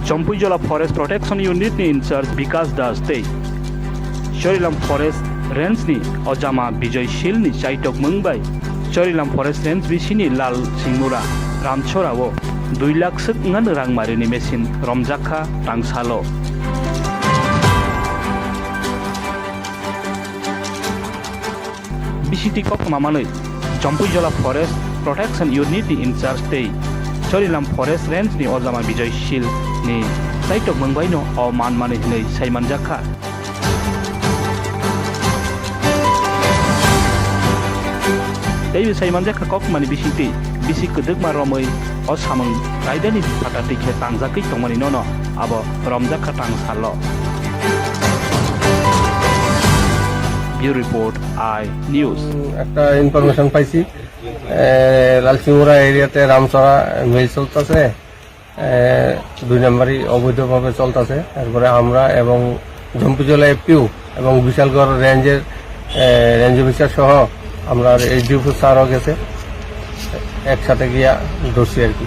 Jampuijala Forest Protection Unit ni Incharge Vikas Das tei Charilam Forest Range ni Ojama Bijay Shil ni Chaitok Mungbai Charilam Forest Range bisini Lal Singmura Ramchora wo 2 lakh sek ngan rangmari ni mesin romjakha tangsalo BCT kok mamanoi Jampuijala Forest Protection Unit ni Incharge tei Charilam Forest Range ni Ojama Bijay Shil ni Chaitok Mungbai no o manmani hinai saimanjakha Dei saimanjakha kok mani BCT bisi kedek maromoi o samung raidani patati khe tangjakei tongmani nono abo romjakha tangsalo Bureau Report I News একটা information পাইছি লালসিংমুরা এরিয়াতে রামচড়া মিল চলতেছে 2 নম্বরই অবৈধভাবে চলতেছে তারপরে আমরা এবং জম্পুইজলা এপিউ এবং বিশালগড় রেঞ্জের রেঞ্জ অফিসার সহ আমরা এই ডিউটি স্যারও গেছে একসাথে গিয়া ধরছি আর কি